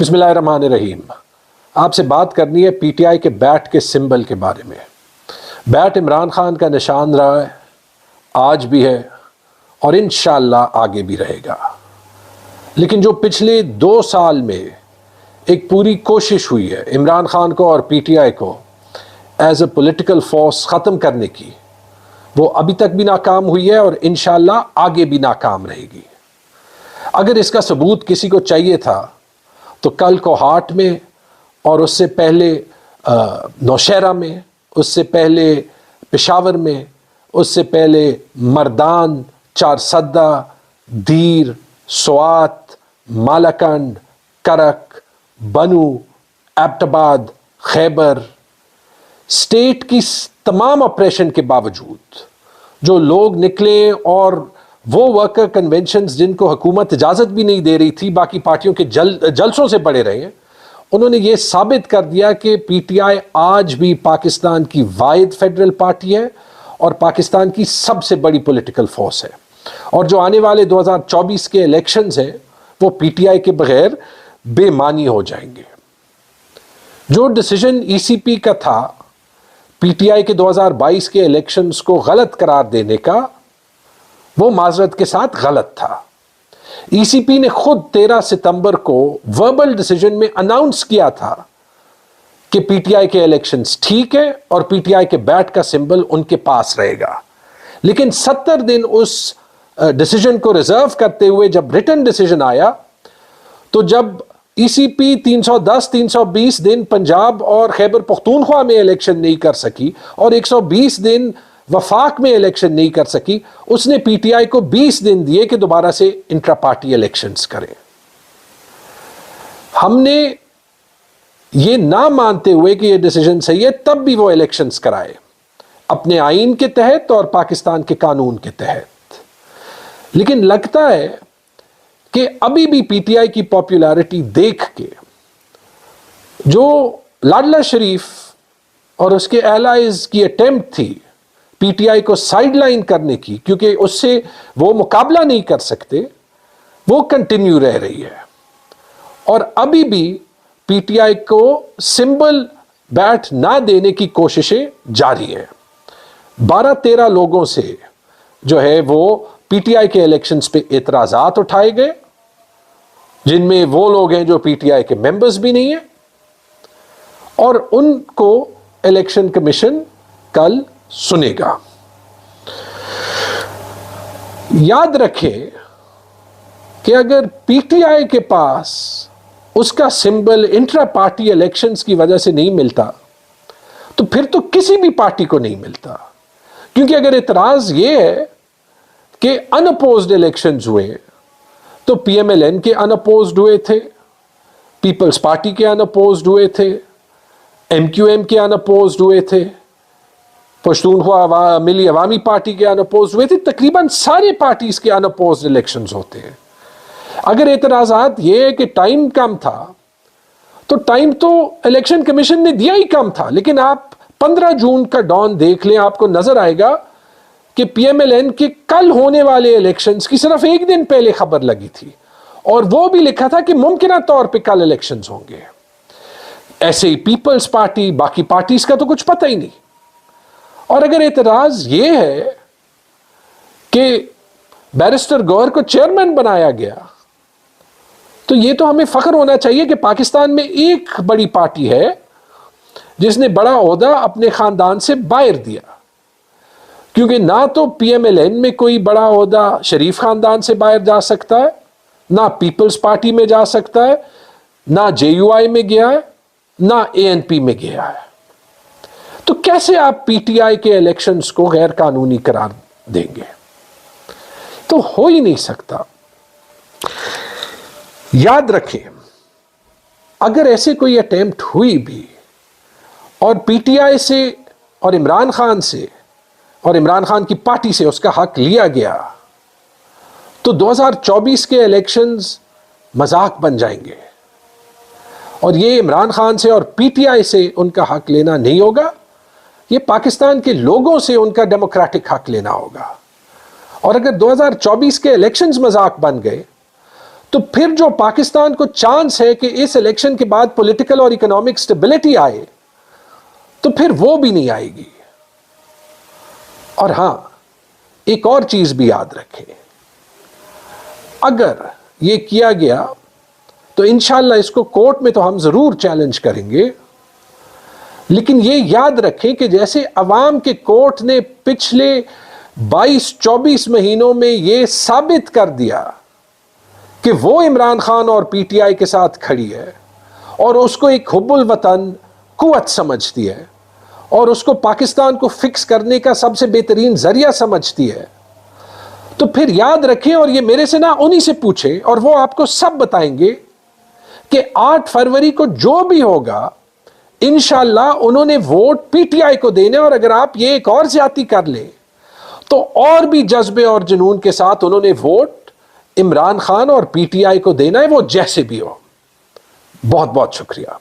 بسم اللہ الرحمن الرحیم. آپ سے بات کرنی ہے پی ٹی آئی کے بیٹ کے سمبل کے بارے میں. بیٹ عمران خان کا نشان رہا ہے، آج بھی ہے اور انشاءاللہ آگے بھی رہے گا. لیکن جو پچھلے 2 سال میں ایک پوری کوشش ہوئی ہے عمران خان کو اور پی ٹی آئی کو ایز اے پولیٹیکل فورس ختم کرنے کی، وہ ابھی تک بھی ناکام ہوئی ہے اور انشاءاللہ آگے بھی ناکام رہے گی. اگر اس کا ثبوت کسی کو چاہیے تھا تو کل کو ہاٹ میں، اور اس سے پہلے نوشہرہ میں، اس سے پہلے پشاور میں، اس سے پہلے مردان، چارسدہ، دیر، سوات، مالاکنڈ، کرک، بنو، ایبٹ آباد، خیبر، اسٹیٹ کی تمام آپریشن کے باوجود جو لوگ نکلے اور وہ ورکر کنونشنز جن کو حکومت اجازت بھی نہیں دے رہی تھی باقی پارٹیوں کے جلسوں سے پڑے رہے ہیں، انہوں نے یہ ثابت کر دیا کہ پی ٹی آئی آج بھی پاکستان کی واحد فیڈرل پارٹی ہے اور پاکستان کی سب سے بڑی پولیٹیکل فورس ہے. اور جو آنے والے 2024 کے الیکشنز ہیں وہ پی ٹی آئی کے بغیر بے معنی ہو جائیں گے. جو ڈیسیژن ای سی پی کا تھا پی ٹی آئی کے 2022 کے الیکشنز کو غلط قرار دینے کا، وہ معذرت کے ساتھ غلط تھا. ای سی پی نے خود 13 ستمبر کو وربل ڈیسیژن میں اناؤنس کیا تھا کہ پی ٹی آئی کے الیکشنز ٹھیک ہے اور پی ٹی آئی کے بیٹ کا سمبل ان کے پاس رہے گا. لیکن 70 دن اس ڈیسیژن کو ریزرو کرتے ہوئے جب ریٹن ڈیسیژن آیا، تو جب ای سی پی 310 320 دن پنجاب اور خیبر پختونخوا میں الیکشن نہیں کر سکی اور 120 دن وفاق میں الیکشن نہیں کر سکی، اس نے پی ٹی آئی کو 20 دن دیے کہ دوبارہ سے انٹرا پارٹی الیکشنز کریں. ہم نے یہ نہ مانتے ہوئے کہ یہ ڈیسیژن صحیح ہے تب بھی وہ الیکشنز کرائے اپنے آئین کے تحت اور پاکستان کے قانون کے تحت. لیکن لگتا ہے کہ ابھی بھی پی ٹی آئی کی پاپولیرٹی دیکھ کے جو لاڈلا شریف اور اس کے ایلائز کی اٹیمپٹ تھی پی ٹی آئی کو سائیڈ لائن کرنے کی، کیونکہ اس سے وہ مقابلہ نہیں کر سکتے، وہ کنٹینیو رہ رہی ہے. اور ابھی بھی پی ٹی آئی کو سمبل بیٹ نہ دینے کی کوششیں جاری ہیں. 12-13 لوگوں سے جو ہے وہ پی ٹی آئی کے الیکشنز پہ اعتراضات اٹھائے گئے، جن میں وہ لوگ ہیں جو پی ٹی آئی کے ممبرز بھی نہیں ہیں، اور ان کو الیکشن کمیشن کل سنے گا. یاد رکھیں کہ اگر پی ٹی آئی کے پاس اس کا سمبل انٹرا پارٹی الیکشنز کی وجہ سے نہیں ملتا تو پھر تو کسی بھی پارٹی کو نہیں ملتا. کیونکہ اگر اعتراض یہ ہے کہ ان اپوزڈ الیکشنز ہوئے تو پی ایم ایل این کے ان اپوزڈ ہوئے تھے، پیپلز پارٹی کے ان اپوزڈ ہوئے تھے، ایم کیو ایم کے ان اپوزڈ ہوئے تھے، پشتونخوا ملی عوامی پارٹی کے ان اپوزڈ ہوئے تھے. تقریباً سارے پارٹیز کے ان اپوزڈ الیکشنز ہوتے ہیں. اگر اعتراضات یہ ہے کہ ٹائم کم تھا تو ٹائم تو الیکشن کمیشن نے دیا ہی کم تھا. لیکن آپ 15 جون کا ڈان دیکھ لیں، آپ کو نظر آئے گا کہ پی ایم ایل این کے کل ہونے والے الیکشنز کی صرف ایک دن پہلے خبر لگی تھی، اور وہ بھی لکھا تھا کہ ممکنہ طور پہ کل الیکشنز ہوں گے. ایسے ہی پیپلز پارٹی، باقی پارٹیز کا تو کچھ پتہ ہی نہیں. اور اگر اعتراض یہ ہے کہ بیرسٹر گوہر کو چیئرمین بنایا گیا تو یہ تو ہمیں فخر ہونا چاہیے کہ پاکستان میں ایک بڑی پارٹی ہے جس نے بڑا عہدہ اپنے خاندان سے باہر دیا. کیونکہ نہ تو پی ایم ایل این میں کوئی بڑا عہدہ شریف خاندان سے باہر جا سکتا ہے، نہ پیپلز پارٹی میں جا سکتا ہے، نہ جے یو آئی میں گیا ہے، نہ اے این پی میں گیا ہے. تو کیسے آپ پی ٹی آئی کے الیکشنز کو غیر قانونی قرار دیں گے؟ تو ہو ہی نہیں سکتا. یاد رکھیں اگر ایسے کوئی اٹیمپٹ ہوئی بھی اور پی ٹی آئی سے اور عمران خان سے اور عمران خان کی پارٹی سے اس کا حق لیا گیا تو 2024 کے الیکشنز مذاق بن جائیں گے. اور یہ عمران خان سے اور پی ٹی آئی سے ان کا حق لینا نہیں ہوگا، یہ پاکستان کے لوگوں سے ان کا ڈیموکریٹک حق لینا ہوگا. اور اگر 2024 کے الیکشنز مذاق بن گئے تو پھر جو پاکستان کو چانس ہے کہ اس الیکشن کے بعد پولیٹیکل اور اکنامک سٹیبلٹی آئے، تو پھر وہ بھی نہیں آئے گی۔ اور ہاں، ایک اور چیز بھی یاد رکھیں، اگر یہ کیا گیا تو انشاءاللہ اس کو کورٹ میں تو ہم ضرور چیلنج کریں گے، لیکن یہ یاد رکھیں کہ جیسے عوام کے کورٹ نے پچھلے 22-24 مہینوں میں یہ ثابت کر دیا کہ وہ عمران خان اور پی ٹی آئی کے ساتھ کھڑی ہے اور اس کو ایک حب الوطن قوت سمجھتی ہے اور اس کو پاکستان کو فکس کرنے کا سب سے بہترین ذریعہ سمجھتی ہے، تو پھر یاد رکھیں، اور یہ میرے سے نہ انہی سے پوچھیں اور وہ آپ کو سب بتائیں گے کہ 8 فروری کو جو بھی ہوگا انشاءاللہ انہوں نے ووٹ پی ٹی آئی کو دینے، اور اگر آپ یہ ایک اور زیادتی کر لیں تو اور بھی جذبے اور جنون کے ساتھ انہوں نے ووٹ عمران خان اور پی ٹی آئی کو دینا ہے، وہ جیسے بھی ہو۔ بہت بہت شکریہ۔